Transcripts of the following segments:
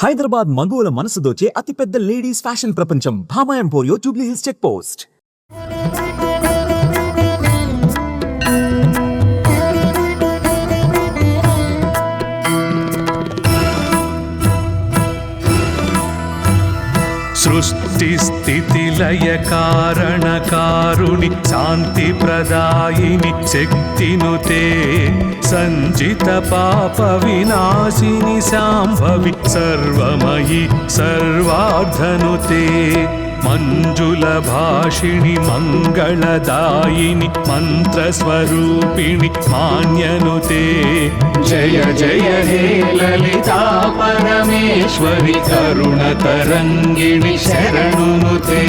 హైదరాబాద్ మగువల మనసు దోచే అతిపెద్ద లేడీస్ ఫ్యాషన్ ప్రపంచం Bhama Emporio Jubilee Hills check post. సృష్టి స్థితి లయ కారణకారుని శాంతి ప్రదాయిని శక్తినుతే సంజిత పాప వినాశిని శాంభవి సర్వమయి సర్వార్ధనుతే మంజుల భాషిణి మంగళదాయిని మంత్రస్వరూపిణి మాన్యనుతే జయ జయ హే లలితా పరమేశ్వరి కరుణ తరంగిణి శరణునుతే.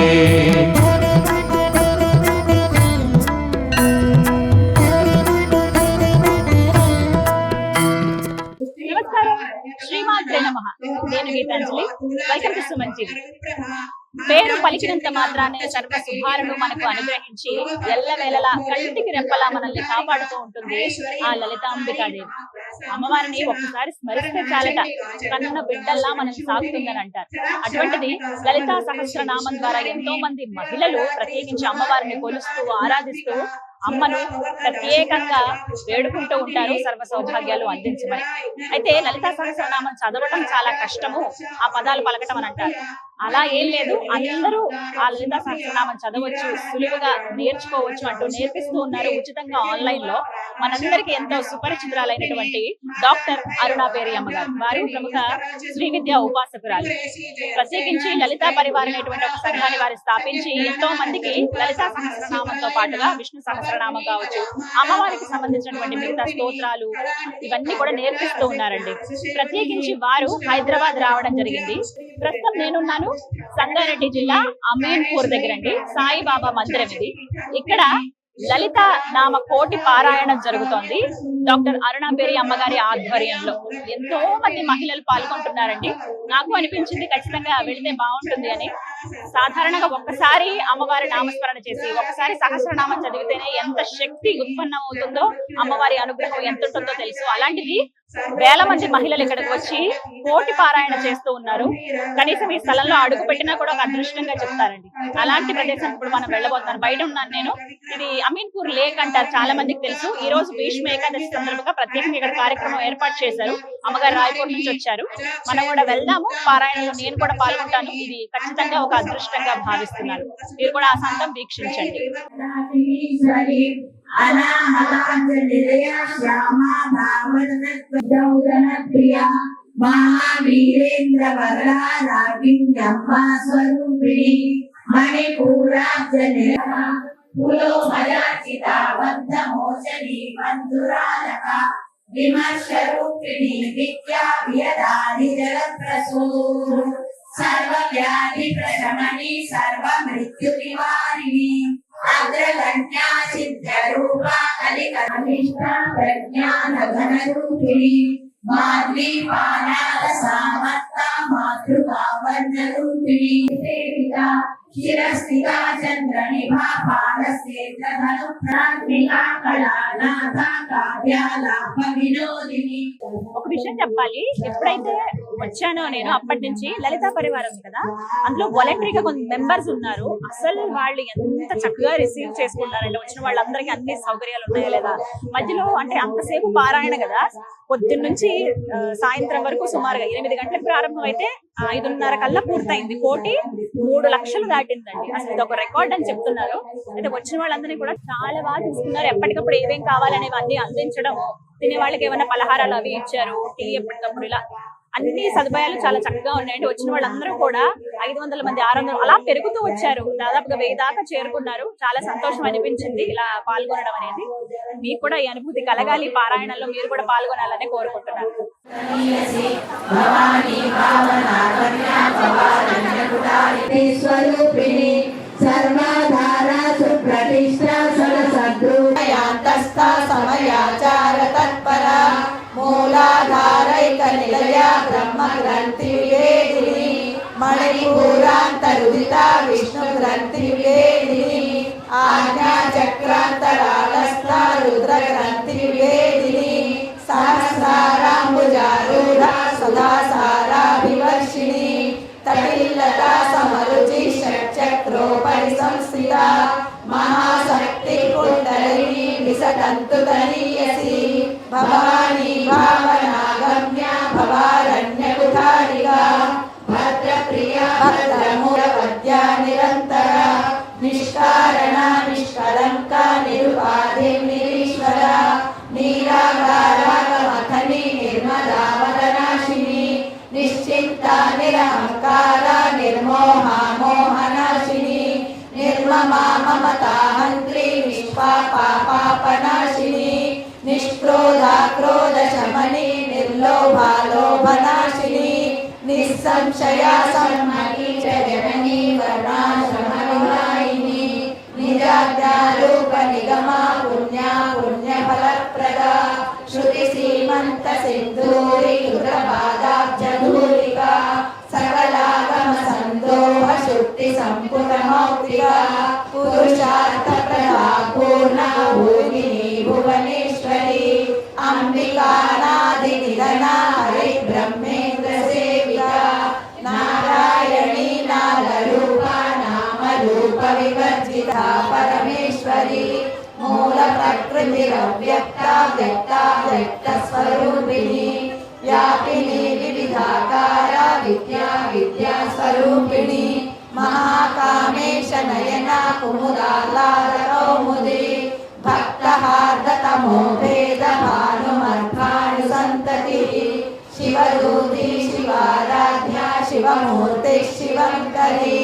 శ్రీమాత్రే నమః. నేను Geetanjali. Welcome to Suman TV. పేరు పలికినంత మాత్రాన్ని సర్వ శుభాలను మనకు అనుగ్రహించి ఎల్లవేళలా కంటికి రెప్పలా మనల్ని కాపాడుతూ ఉంటుంది ఆ లలితాంబికాదేవి. అమ్మవారిని ఒక్కసారి స్మరిస్తే చాలట కన్న బిడ్డల్లా మనం సాగుతుందని అంటారు. అటువంటిది లలితా సహస్రనామం ద్వారా ఎంతో మంది మహిళలు ప్రత్యేకించి అమ్మవారిని కొలుస్తూ ఆరాధిస్తూ అమ్మను ప్రత్యేకంగా వేడుకుంటూ ఉంటారు సర్వ సౌభాగ్యాలు అందించమని. అయితే లలితా సహస్రనామం చదవటం చాలా కష్టము, ఆ పదాలు పలకటం అని అంటారు. అలా ఏం లేదు, అందరూ ఆ లలితా సహస్రనామం చదవచ్చు, సులువుగా నేర్చుకోవచ్చు అంటూ నేర్పిస్తూ ఉన్నారు ఉచితంగా ఆన్లైన్ లో. మనందరికీ ఎంతో సుపరిచితురాలైనటువంటి డాక్టర్ అరుణా పేరి అమ్మగారు. వారు ప్రముఖ శ్రీ విద్యా ఉపాసకురాలు. ప్రత్యేకించి లలితా పరివార్ అనేటువంటి ఒక సంఘాన్ని వారు స్థాపించి ఎంతో మందికి లలితా సహస్రనామంతో పాటుగా విష్ణు సహస్రనామం కావచ్చు, అమ్మవారికి సంబంధించినటువంటి మిగతా స్తోత్రాలు ఇవన్నీ కూడా నేర్పిస్తూ ఉన్నారండి. ప్రత్యేకించి వారు హైదరాబాద్ రావడం జరిగింది. ప్రస్తుతం నేనున్నాను సంగారెడ్డి జిల్లా అమీన్పూర్ దగ్గర అండి. సాయిబాబా మందిరం ఇది. ఇక్కడ లలిత నామ కోటి పారాయణం జరుగుతోంది డాక్టర్ అరుణా పేరి అమ్మగారి ఆధ్వర్యంలో. ఎంతో మంది మహిళలు పాల్గొంటున్నారండి. నాకు అనిపించింది ఖచ్చితంగా వెళితే బాగుంటుంది అని. సాధారణంగా ఒక్కసారి అమ్మవారి నామస్మరణ చేసి ఒక్కసారి సహస్రనామం చదివితేనే ఎంత శక్తి ఉత్పన్నం అవుతుందో, అమ్మవారి అనుగ్రహం ఎంత ఉంటుందో తెలుసు. అలాంటిది వేల మంది మహిళలు ఇక్కడికి వచ్చి కోటి పారాయణ చేస్తూ ఉన్నారు. కనీసం ఈ స్థలంలో అడుగు పెట్టినా కూడా ఒక అదృష్టంగా చెప్తారండి. అలాంటి ప్రదేశం ఇప్పుడు మనం వెళ్ళబోతున్నాను. బయట ఉన్నాను నేను. ఇది అమీన్పూర్ లేక్ అంటారు, చాలా మందికి తెలుసు. ఈ రోజు భీష్మ ఏకాదశి సందర్భంగా ప్రత్యేకంగా ఇక్కడ కార్యక్రమం ఏర్పాటు చేశారు. అమ్మగారు రాయపూర్ నుంచి వచ్చారు. మనం కూడా వెళ్దాము. పారాయణలో నేను కూడా పాల్గొంటాను. ఇది ఖచ్చితంగా ఒక అదృష్టంగా భావిస్తున్నాను. మీరు కూడా ఆ సంతం వీక్షించండి. అనాహతాంజలిదయ శ్యామా భావన ప్రియా మహావీరేంద్ర వరదా రాగిణ్యమ్మా స్వరూపిణి మణిపూరాబ్జని పులోమయాచితా బద్ధమోచని మందురాలక విమర్శరూపిణి విద్యా వియదాని జగత్ప్రసూరు సర్వవ్యాధి ప్రశమని సర్వ మృత్యు నివారిణి అగ్రగణ్యా సిద్ధరూపా కలికనిష్ట ప్రజ్ఞాన ఘనరూపిణి మాధ్వీపానాల సామర్థ మాతృకా వర్ణరూపిణి సేవితా శిరస్థితా చంద్రనిభా పాలసేత్రధను ప్రాజ్ఞికా కళానాథ కావ్యాలాప వినోదిని. ఒక విషయం చెప్పాలి, ఎప్పుడైతే వచ్చానో నేను అప్పటి నుంచి లలితా పరివారం కదా, అందులో వాలంటరీగా కొంత మెంబర్స్ ఉన్నారు. అసలు వాళ్ళు ఎంత చక్కగా రిసీవ్ చేసుకుంటారంటే వచ్చిన వాళ్ళందరికీ అన్ని సౌకర్యాలు ఉన్నాయా లేదా. మధ్యలో అంటే అంతసేపు పారాయణ కదా, పొద్దున్న నుంచి సాయంత్రం వరకు సుమారుగా 8 గంటలకు ప్రారంభం అయితే 5:30 కల్లా పూర్తయింది. కోటి 3 లక్షలు దాటిందండి. అసలు ఇది ఒక రికార్డ్ అని చెప్తున్నారు. అయితే వచ్చిన వాళ్ళందరినీ కూడా చాలా బాగా చూసుకున్నారు. ఎప్పటికప్పుడు ఏమేం కావాలనేవి అన్ని అందించడము, తినే వాళ్ళకి ఏమైనా పలహారాలు అవి ఇచ్చారు, టీ ఎప్పటికప్పుడు, ఇలా అన్ని సదుపాయాలు చాలా చక్కగా ఉన్నాయండి. వచ్చిన వాళ్ళందరూ కూడా 500 మంది 600 అలా పెరుగుతూ వచ్చారు. దాదాపుగా 1000 దాకా చేరుకున్నారు. చాలా సంతోషం అనిపించింది ఇలా పాల్గొనడం అనేది. మీకు కూడా ఈ అనుభూతి కలగాలి, పారాయణంలో మీరు కూడా పాల్గొనాలని కోరుకుంటున్నాను. మూలాధారైక నిలయ బ్రహ్మ గ్రంథి వేదిని మణిపూరాంతరుదిత విష్ణు గ్రంథి వేదిని ఆజ్ఞా చక్రాంతరాళస్థ రుద్ర గ్రంథి వేదిని సహస్రారాంబుజారూఢ సదాసారాభివర్ష నిశ్చింత నిరహంకార నిర్మోహ మోహనాశిని నిర్మమా మమతా మంత్రి నిష్పాపా పాపనాశిని నిష్క్రోధ క్రోధ శమని నిర్లోభా లోభనాశిని నిస్సంశయ సమ్మతి చ జననీ వర్ణాశ్రమవినాయిని నిజాజ్ఞారూప నిగమ పుణ్య పుణ్యఫలప్రద శృతి సీమంత సింధూరి రుద్రపాదాబ్జధూలిక సకలాగమ సందోహ శుద్ధి సంపుట మౌక్తిక పురుషార్థ ప్రదా పూర్ణ భోగిని భువనేశ్వరి అంబికానాది నిధన హరి బ్రహ్మేంద్ర సేవిత నారాయణీ నాగరూప నామ రూప వివర్జిత పరమేశ్వరి మూల ప్రకృతిరవ్యక్త వ్యక్త వ్యక్త స్వరూపిణి వ్యాపిని వివిధాకార విద్యా విద్యా స్వరూపిణి మహాకామేశ నయన కుముదాలాల కౌముది భక్తహార్దతమో భేద భానుమర్భాను సంతతి శివదూతి శివారాధ్య శివమూర్తి శివంకరి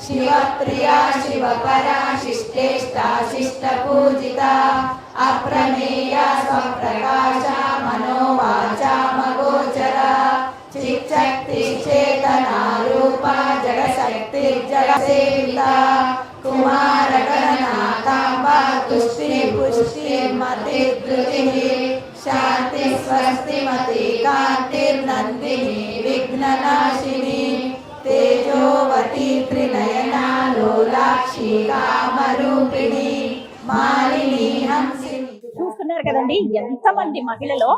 శివప్రియా శివపరా శిష్టేష్టా శిష్ట పూజిత అప్రమేయ స్వప్రకాశ మనోవాచా మగోచర చిచ్చక్తి చేతనా రూప జగశక్తి జగసేవిత కుమారగణనాథాంబ తుష్టి పుష్టి మతి ధృతి శాంతి స్వస్తి మతి కాంతిర్నందిని విఘ్ననాశిని తేజోవతి త్రినయనా లోలాక్షి కామరూపిణి మాలిని హంసిని. చూస్తున్నారు కదండి ఎంతమంది మహిళలో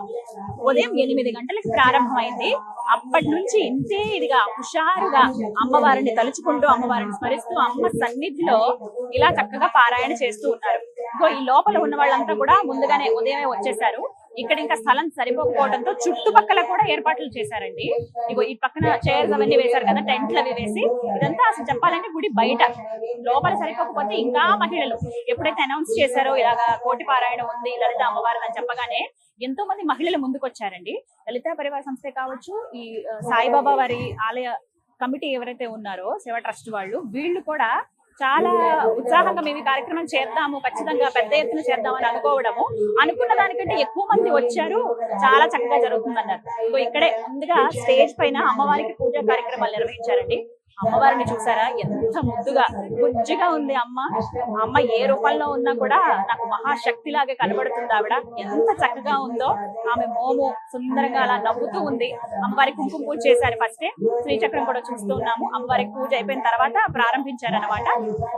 ఉదయం 8 గంటలకు ప్రారంభమైంది. అప్పటి నుంచి ఇంతే ఇదిగా హుషారుగా అమ్మవారిని తలుచుకుంటూ అమ్మవారిని స్మరిస్తూ అమ్మ సన్నిధిలో ఇలా చక్కగా పారాయణ చేస్తూ ఉన్నారు. సో ఈ లోపల ఉన్న వాళ్ళంతా కూడా ముందుగానే ఉదయమే వచ్చేసారు. ఇక్కడ ఇంకా స్థలం సరిపోకపోవడంతో చుట్టుపక్కల కూడా ఏర్పాట్లు చేశారండి. ఇగో ఈ పక్కన చైర్స్ అవన్నీ వేశారు కదా, టెంట్లు అవి వేసి. ఇదంతా అసలు చెప్పాలంటే గుడి బయట, లోపల సరిపోకపోతే ఇంకా మహిళలు ఎప్పుడైతే అనౌన్స్ చేశారో ఇలాగా కోటి పారాయణ ఉంది లలిత అమ్మవారు అని చెప్పగానే ఎంతో మంది మహిళలు ముందుకు వచ్చారండి. లలితా పరివార సంస్థ కావచ్చు, ఈ సాయిబాబా వారి ఆలయ కమిటీ ఎవరైతే ఉన్నారో సేవా ట్రస్ట్ వాళ్ళు, వీళ్ళు కూడా చాలా ఉత్సాహంగా మేము ఈ కార్యక్రమం చేద్దాము, ఖచ్చితంగా పెద్ద ఎత్తున చేద్దామని అనుకోవడము, అనుకున్న దానికంటే ఎక్కువ మంది వచ్చారు, చాలా చక్కగా జరుగుతుందన్నారు. సో ఇక్కడే ముందుగా స్టేజ్ పైన అమ్మవారికి పూజా కార్యక్రమాలు నిర్వహించారండి. అమ్మవారిని చూసారా ఎంత ముద్దుగా బుజ్జిగా ఉంది అమ్మ. అమ్మ ఏ రూపంలో ఉన్నా కూడా నాకు మహాశక్తి లాగా కనబడుతుంది. ఆవిడ ఎంత చక్కగా ఉందో, ఆమె మోము సుందరంగా అలా నవ్వుతూ ఉంది. అమ్మవారికి కుంకుమ పూజ చేశారు ఫస్టే, శ్రీచక్రం కూడా చూస్తూ ఉన్నాము. అమ్మవారికి పూజ అయిపోయిన తర్వాత ప్రారంభించారనమాట.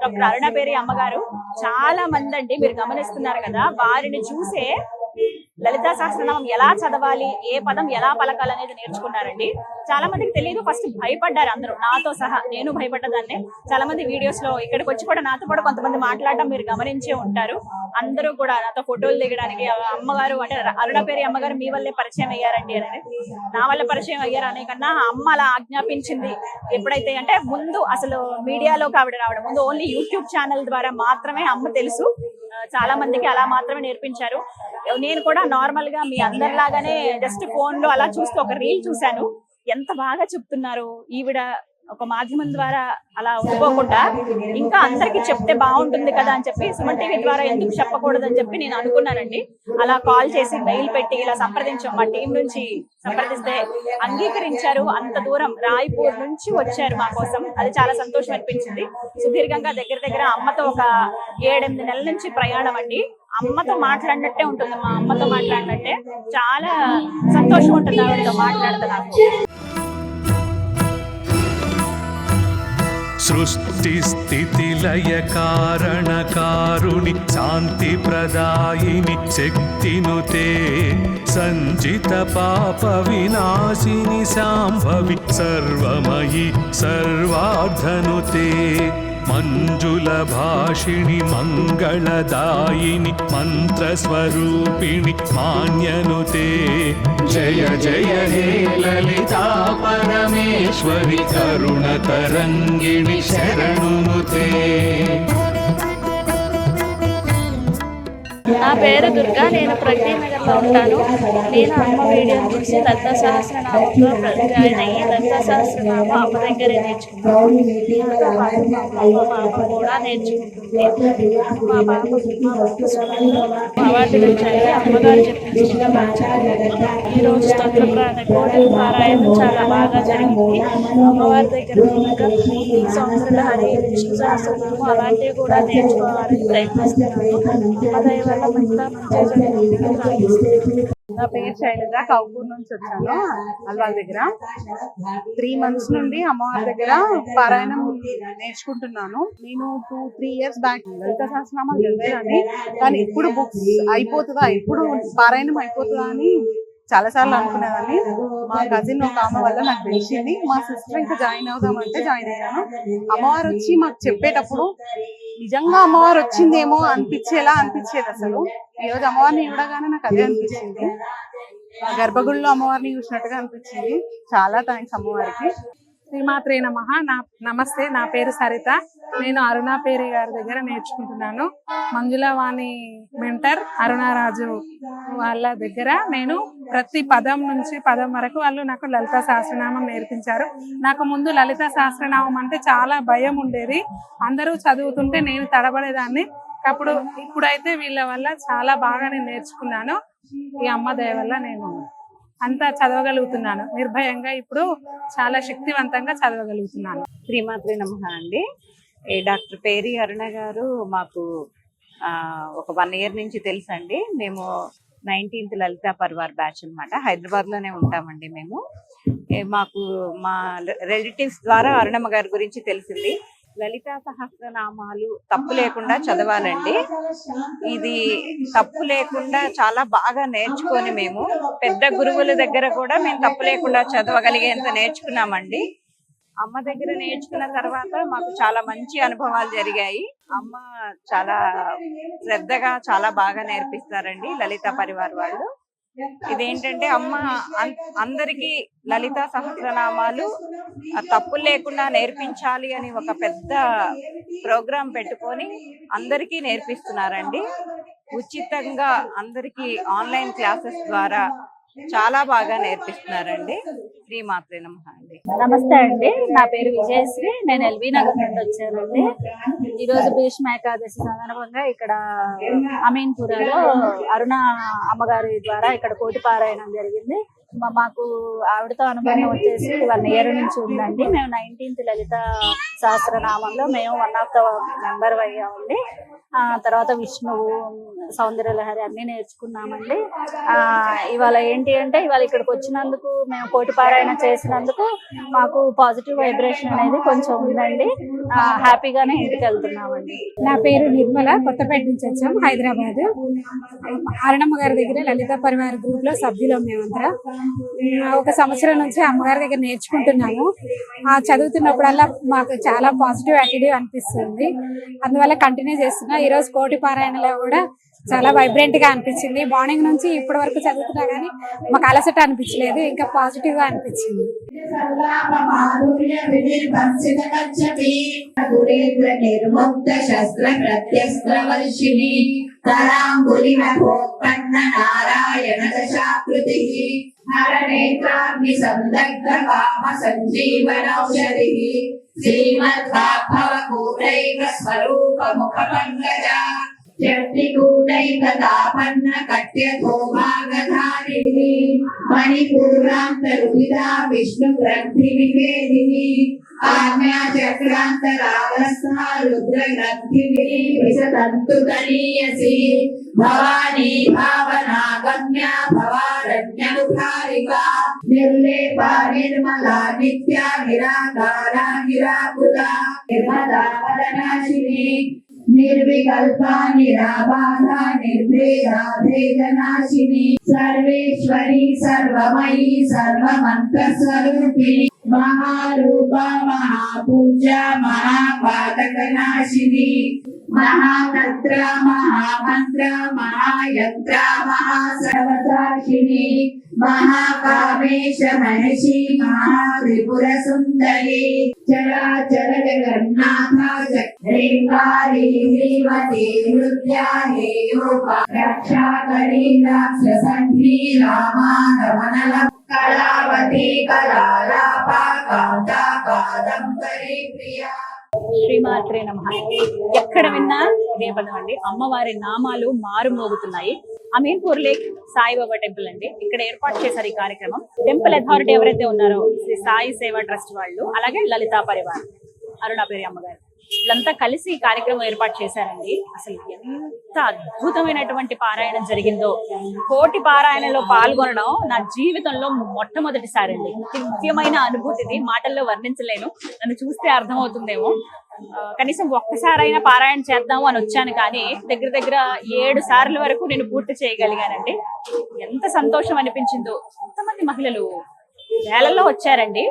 డాక్టర్ అరుణాపేరి అమ్మగారు చాలా మంది అండి, మీరు గమనిస్తున్నారు కదా, వారిని చూసే లలితా సహస్రనామం ఎలా చదవాలి, ఏ పదం ఎలా పలకాలనేది నేర్చుకున్నారండి. చాలా మందికి తెలియదు, ఫస్ట్ భయపడ్డారు అందరూ, నాతో సహా నేను భయపడ్డదాన్నే. చాలా మంది వీడియోస్ లో ఇక్కడికి వచ్చి కూడా నాతో కూడా కొంతమంది మాట్లాడడం మీరు గమనించే ఉంటారు. అందరూ కూడా నాతో ఫోటోలు దిగడానికి, అమ్మగారు అంటే అరుణాపేరి అమ్మగారు మీ వల్లే పరిచయం అయ్యారండి అని. నా వల్ల పరిచయం అయ్యారు అనే కన్నా అమ్మ అలా ఆజ్ఞాపించింది. ఎప్పుడైతే అంటే ముందు అసలు మీడియాలోకి ఆవిడ రావడం, ముందు ఓన్లీ యూట్యూబ్ ఛానల్ ద్వారా మాత్రమే అమ్మ తెలుసు. చాలా మందికి అలా మాత్రమే నేర్పించారు. నేను కూడా నార్మల్ గా మీ అందరిలాగానే జస్ట్ ఫోన్ లో అలా చూస్తూ ఒక రీల్ చూశాను. ఎంత బాగా చెప్తున్నారు ఈవిడ. ఒక మాధ్యమం ద్వారా అలా ఉండిపోకుండా ఇంకా అందరికి చెప్తే బాగుంటుంది కదా అని చెప్పి సుమన్ టీవీ ద్వారా ఎందుకు చెప్పకూడదని చెప్పి నేను అనుకున్నానండి. అలా కాల్ చేసి మెయిల్ పెట్టి ఇలా సంప్రదించాం, మా టీం నుంచి సంప్రదిస్తే అంగీకరించారు. అంత దూరం రాయ్పూర్ నుంచి వచ్చారు మా కోసం, అది చాలా సంతోషం అనిపించింది. సుదీర్ఘంగా దగ్గర అమ్మతో ఒక 7-8 నెలల నుంచి ప్రయాణం అండి. అమ్మతో మాట్లాడినట్టే ఉంటుంది, మా అమ్మతో మాట్లాడినట్టే. చాలా సంతోషం ఉంటుంది ఆవిడతో మాట్లాడితే నాకు. సృష్టి స్థితి లయ కారణ కారుణి శాంతి ప్రదాయిని శక్తినుతే సంజిత పాప వినాశిని శాంభవి సర్వమయి సర్వార్ధనుతే మంజుల భాషిణి మంగళదాయిని మంత్రస్వరూపిణి మాన్యనుతే జయ జయ హే లలితా పరమేశ్వరి కరుణ తరంగిణి శరణునుతే నా పేరు దుర్గా, నేను ప్రగతినగర్లో ఉంటాను. నేను అమ్మ వీడియో చూసి లలిత సహస్రనామంలో జాయిన్ అయ్యి లలిత సహస్రనామం అమ్మ దగ్గరే నేర్చుకున్నాను. నాతో పాటు మా పాప కూడా నేర్చుకుంటుంది. మా పాప అవార్డులు వచ్చాయి. అమ్మగారు చెప్పించిన ఈరోజు కోటి పారాయణం చాలా బాగా జరిగింది. అమ్మవారి దగ్గర ఇంకా సౌందర్యలహరి, విష్ణు సహస్రనామం అలాంటివి కూడా నేర్చుకోవాలని ప్రయత్నిస్తున్నాను. అదే వల్ల ఇంకా నా పేరు శైలజ, కౌకూర్ నుంచి వచ్చాను. అల్వాల్ దగ్గర 3 months నుండి అమ్మవారి దగ్గర పారాయణం నేర్చుకుంటున్నాను. నేను 2-3 years బ్యాక్ లలిత సహస్రనామాలు చదివేదాన్ని, కానీ ఇప్పుడు బుక్స్ అయిపోతుందా, ఇప్పుడు పారాయణం అయిపోతుందా అని చాలా సార్లు అనుకునేదాన్ని. మా కజిన్ ఒక ఆమె వల్ల నాకు తెలిసింది. మా సిస్టర్ ఇంకా జాయిన్ అవుదామంటే జాయిన్ అయ్యాను. అమ్మవారు వచ్చి మాకు చెప్పేటప్పుడు నిజంగా అమ్మవారు వచ్చిందేమో అనిపించేలా అనిపించేది. అసలు ఈ రోజు అమ్మవారిని చూడగానే నాకు అదే అనిపించింది. గర్భగుడిలో అమ్మవారిని చూసినట్టుగా అనిపించింది. చాలా థ్యాంక్స్ అమ్మవారికి. శ్రీమాత్రే నమః. నమస్తే, నా పేరు సరిత. నేను అరుణ పేరి గారి దగ్గర నేర్చుకుంటున్నాను. మంజులవాణి మెంటర్ అరుణారాజు వాళ్ళ దగ్గర నేను ప్రతి పదం నుంచి పదం వరకు వాళ్ళు నాకు లలిత సహస్రనామం నేర్పించారు. నాకు ముందు లలిత సహస్రనామం అంటే చాలా భయం ఉండేది. అందరూ చదువుతుంటే నేను తడబడేదాన్ని. ఇప్పుడైతే వీళ్ళ వల్ల చాలా బాగా నేను నేర్చుకున్నాను. ఈ అమ్మ దయ వల్ల నేను అంతా చదవగలుగుతున్నాను నిర్భయంగా. ఇప్పుడు చాలా శక్తివంతంగా చదవగలుగుతున్నాను. శ్రీమాత్రే నమః అండి. డాక్టర్ పేరి అరుణ గారు మాకు ఒక 1 year నుంచి తెలుసండి. మేము 19th లలితా పరివార్ బ్యాచ్ అన్నమాట. హైదరాబాద్ లోనే ఉంటామండి మేము. మాకు మా రిలేటివ్స్ ద్వారా అరుణమ్మ గారి గురించి తెలిసింది. లలితా సహస్రనామాలు తప్పు లేకుండా చదవాలండి. ఇది తప్పు లేకుండా చాలా బాగా నేర్చుకొని మేము పెద్ద గురువుల దగ్గర కూడా మేము తప్పు లేకుండా చదవగలిగేంత నేర్చుకున్నామండి. అమ్మ దగ్గర నేర్చుకున్న తర్వాత మాకు చాలా మంచి అనుభవాలు జరిగాయి. అమ్మ చాలా శ్రద్ధగా చాలా బాగా నేర్పిస్తారండి లలితా పరివార్ వాళ్ళు. ఇదేంటంటే అమ్మ అందరికీ లలితా సహస్రనామాలు తప్పులు లేకుండా నేర్పించాలి అని ఒక పెద్ద ప్రోగ్రాం పెట్టుకొని అందరికీ నేర్పిస్తున్నారండి. ఉచితంగా అందరికీ ఆన్లైన్ క్లాసెస్ ద్వారా చాలా బాగా నేర్పిస్తున్నారండి. శ్రీమాత్రే నమః అండి. నమస్తే అండి, నా పేరు విజయశ్రీ. నేను ఎల్బీ నగర్ నుండి వచ్చానండి. ఈరోజు భీష్మ ఏకాదశి సందర్భంగా ఇక్కడ అమీన్పురాలో అరుణ అమ్మగారి ద్వారా ఇక్కడ కోటి పారాయణం జరిగింది. మాకు ఆవిడతో అనుబంధం వచ్చేసి 1 year నుంచి ఉందండి. మేము 19th లలిత సహస్రనామంలో మేము 1 of the member అయ్యామండి. తర్వాత విష్ణువు, సౌందర్యలహరి అన్ని నేర్చుకున్నామండి. ఇవాళ ఏంటి అంటే ఇవాళ ఇక్కడికి వచ్చినందుకు, మేము కోటి పారాయణ చేసినందుకు మాకు పాజిటివ్ వైబ్రేషన్ అనేది కొంచెం ఉందండి. హ్యాపీగానే ఇంటికి వెళ్తున్నామండి. నా పేరు నిర్మల, కొత్తపేట నుంచి వచ్చాం, హైదరాబాద్. అరుణమ్మ గారి దగ్గర లలిత పరివార్ గ్రూప్ లో సభ్యులం మేమందరం. 1 సంవత్సరం నుంచి అమ్మగారి దగ్గర నేర్చుకుంటున్నాము. చదువుతున్నప్పుడల్లా మాకు చాలా పాజిటివ్ యాటిట్యూడ్ అనిపిస్తుంది. అందువల్ల కంటిన్యూ చేస్తున్నా. ఈ రోజు కోటి పారాయణలో కూడా చాలా వైబ్రెంట్ గా అనిపించింది. మార్నింగ్ నుంచి ఇప్పటి వరకు చదువుతున్నా గానీ మాకు అలసట అనిపించలేదు, ఇంకా పాజిటివ్ గా అనిపించింది. చట్టికూటైకతాపన్న కట్యథోభాగధారిణి మణిపూరాంతరువిదా విష్ణు గ్రంథి నివేదిని ఆజ్ఞాచక్రాంతరావస్థా రుద్ర గ్రంథి విశతంతు గణీయసి భవానీ భావనాగమ్య భవారణ్యముఖారికా నిర్లేపా నిర్మలా నిత్యా నిరాకారా నిరాకులా నిర్మదా వదనాశిని నిర్వికల్పా నిరాబాధా నిర్భేదా భేదనాశిని సర్వేశ్వరి సర్వమయీ సర్వమంత్రస్వరూపిణి మహారూప మహాపూజ మహాపాతకనాశిని महातंत्र महामंत्र महायंत्र महासर्वसाक्षिणी महाकामेश महर्षि महात्रिपुर सुंदरी चराचर जगन्नाथ चक्रेंगारी श्रीमती नृत्याहे रक्षा करी राक्षसंधी रामानवनल कलावती कलालापा कांता कादंबरी प्रिया. శ్రీమాత్రే నమః. ఎక్కడ విన్నా ఇదే పదం అండి. అమ్మవారి నామాలు మారుమోగుతున్నాయి. అమీన్పూర్ లేక్ సాయిబాబా టెంపుల్ అండి. ఇక్కడ ఏర్పాటు చేశారు ఈ కార్యక్రమం. టెంపుల్ అథారిటీ ఎవరైతే ఉన్నారో శ్రీ సాయి సేవా ట్రస్ట్ వాళ్ళు, అలాగే లలితా పరివార్ అరుణాపేరి అమ్మగారు వీళ్ళంతా కలిసి ఈ కార్యక్రమం ఏర్పాటు చేశారండి. అసలు ఎంత అద్భుతమైనటువంటి పారాయణం జరిగిందో. కోటి పారాయణలో పాల్గొనడం నా జీవితంలో మొట్టమొదటిసారి అండి. దివ్యమైన అనుభూతిది, మాటల్లో వర్ణించలేను. నన్ను చూస్తే అర్థమవుతుందేమో. కనీసం ఒక్కసారైనా పారాయణ చేద్దాము అని వచ్చాను, కానీ దగ్గర దగ్గర 7 సార్లు వరకు నేను పూర్తి చేయగలిగానండి. ఎంత సంతోషం అనిపించిందో. ఎంతమంది మహిళలు వేలల్లో వచ్చారండి.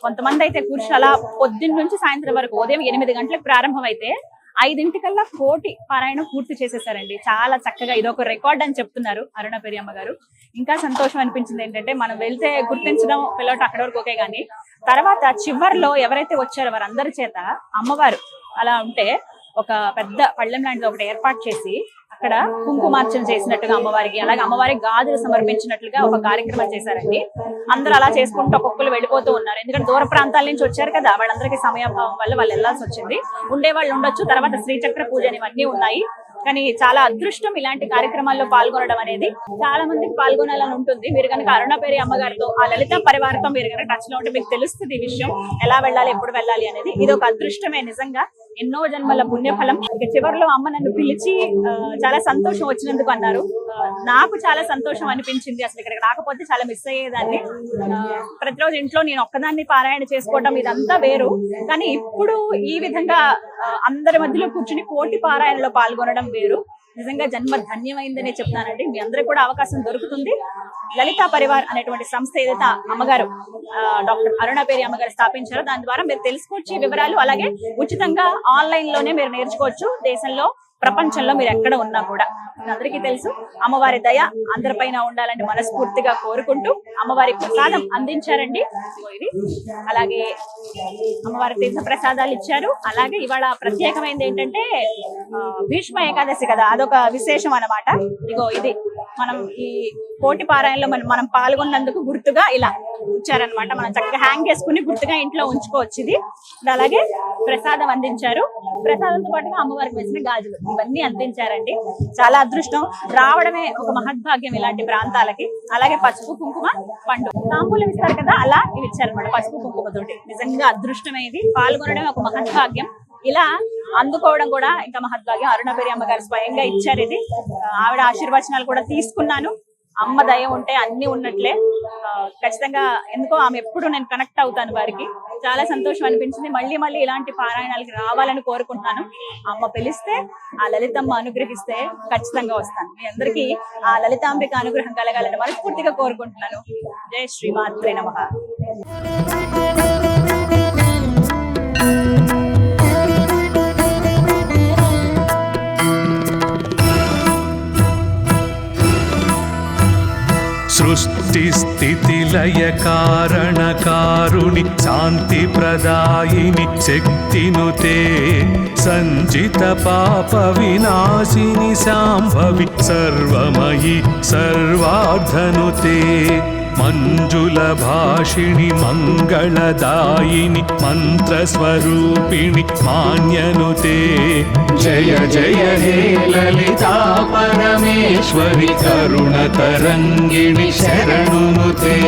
కొంతమంది అయితే కూర్చు అలా పొద్దున్న నుంచి సాయంత్రం వరకు, ఉదయం 8 గంటలకు ప్రారంభం అయితే 5 కోటి పారాయణం పూర్తి చేసేసారండి. చాలా చక్కగా ఇదొక రికార్డ్ అని చెప్తున్నారు అరుణాపేరి అమ్మగారు. ఇంకా సంతోషం అనిపించింది ఏంటంటే, మనం వెళ్తే గుర్తించడం పిల్లట అక్కడి వరకు ఓకే, కానీ తర్వాత చివరిలో ఎవరైతే వచ్చారో వారందరి చేత అమ్మవారు అలా ఉంటే ఒక పెద్ద పళ్ళెం లాంటిది ఒకటి ఏర్పాటు చేసి అక్కడ కుంకుమార్చన చేసినట్టుగా అమ్మవారికి, అలాగే అమ్మవారికి గాజులు సమర్పించినట్లుగా ఒక కార్యక్రమం చేశారండి. అందరూ అలా చేసుకుంటూ ఒక్కొక్కరు వెళ్ళిపోతూ ఉన్నారు. ఎందుకంటే దూర ప్రాంతాల నుంచి వచ్చారు కదా, వాళ్ళందరికీ సమయాభావం వల్ల వాళ్ళు వెళ్లాల్సి వచ్చింది. ఉండే వాళ్ళు ఉండొచ్చు. తర్వాత శ్రీచక్ర పూజ ఇవన్నీ ఉన్నాయి. కానీ చాలా అదృష్టం ఇలాంటి కార్యక్రమాల్లో పాల్గొనడం అనేది. చాలా మందికి పాల్గొనాలని ఉంటుంది. మీరు కనుక అరుణాపేరి అమ్మగారితో, ఆ లలిత పరివారంతో మీరు కనుక టచ్ లో ఉంటే మీకు తెలుస్తుంది ఈ విషయం, ఎలా వెళ్ళాలి, ఎప్పుడు వెళ్ళాలి అనేది. ఇది ఒక అదృష్టమే నిజంగా. ఎన్నో జన్మల పుణ్యఫలం. ఇక చివరిలో అమ్మ నన్ను పిలిచి చాలా సంతోషం వచ్చినందుకు అన్నారు. నాకు చాలా సంతోషం అనిపించింది. అసలు ఇక్కడికి రాకపోతే చాలా మిస్ అయ్యేదాన్ని. ప్రతిరోజు ఇంట్లో నేను ఒక్కదాన్ని పారాయణ చేసుకోవడం ఇదంతా వేరు, కానీ ఇప్పుడు ఈ విధంగా అందరి మధ్యలో కూర్చుని కోటి పారాయణలో పాల్గొనడం వేరు. నిజంగా జన్మ ధన్యమైందనే చెప్తానండి. మీ అందరికి కూడా అవకాశం దొరుకుతుంది. లలితా పరివార్ అనేటువంటి సంస్థ ఏదైతే అమ్మగారు డాక్టర్ అరుణాపేరి అమ్మగారు స్థాపించారో దాని ద్వారా మీరు తెలుసుకోవచ్చు ఈ వివరాలు. అలాగే ఉచితంగా ఆన్లైన్ లోనే మీరు నేర్చుకోవచ్చు. దేశంలో, ప్రపంచంలో మీరు ఎక్కడ ఉన్నా కూడా. అందరికీ తెలుసు, అమ్మవారి దయ అందరిపైన ఉండాలని మనస్ఫూర్తిగా కోరుకుంటూ అమ్మవారి ప్రసాదం అందించారండి. ఇది అలాగే అమ్మవారి తీర్థ ప్రసాదాలు ఇచ్చారు. అలాగే ఇవాళ ప్రత్యేకమైనది ఏంటంటే భీష్మ ఏకాదశి కదా, అదొక విశేషం అన్నమాట. ఇగో ఇది మనం ఈ కోటి పారాయణలో మనం పాల్గొన్నందుకు గుర్తుగా ఇలా ఇచ్చారనమాట. మనం చక్కగా హ్యాంగ్ చేసుకుని గుర్తుగా ఇంట్లో ఉంచుకోవచ్చు. ఇది అలాగే ప్రసాదం అందించారు. ప్రసాదంతో పాటుగా అమ్మవారికి వేసిన గాజులు ఇవన్నీ అందించారండి. చాలా అదృష్టం. రావడమే ఒక మహద్భాగ్యం ఇలాంటి ప్రాంతాలకి. అలాగే పసుపు, కుంకుమ, పండు, తాంబూలం ఇస్తారు కదా, అలా ఇవి ఇచ్చారనమాట పసుపు కుంకుమతోటి. నిజంగా అదృష్టమైంది. పాల్గొనడమే ఒక మహద్భాగ్యం. ఇలా అందుకోవడం కూడా ఇంకా మహద్భాగ్యం. అరుణాపేరి అమ్మగారు స్వయంగా ఇచ్చారు ఇది. ఆవిడ ఆశీర్వచనాలు కూడా తీసుకున్నాను. అమ్మ దయ ఉంటే అన్ని ఉన్నట్లే. ఖచ్చితంగా ఎందుకో ఆమె ఎప్పుడు నేను కనెక్ట్ అవుతాను వారికి. చాలా సంతోషం అనిపించింది. మళ్ళీ మళ్ళీ ఇలాంటి పారాయణాలకి రావాలని కోరుకుంటున్నాను. అమ్మ పిలిస్తే, ఆ లలితమ్మ అనుగ్రహిస్తే ఖచ్చితంగా వస్తాను. మీ అందరికీ ఆ లలితాంబిక అనుగ్రహం కలగాలని మనస్ఫూర్తిగా కోరుకుంటున్నాను. జై శ్రీమాత్రే నమః. సృష్టి స్థితి లయ కారణకారుణి శాంతి ప్రదాయిని శక్తినుతే సంజిత పాప వినాశిని శాంభవి సర్వమయి సర్వార్ధనుతే మంజుల భాషిణి మంగళదాయిని మంత్రస్వరూపిణి మాన్యనుతే జయ జయ హే లలితా పరమేశ్వరి కరుణ తరంగిణి శరణునుతే.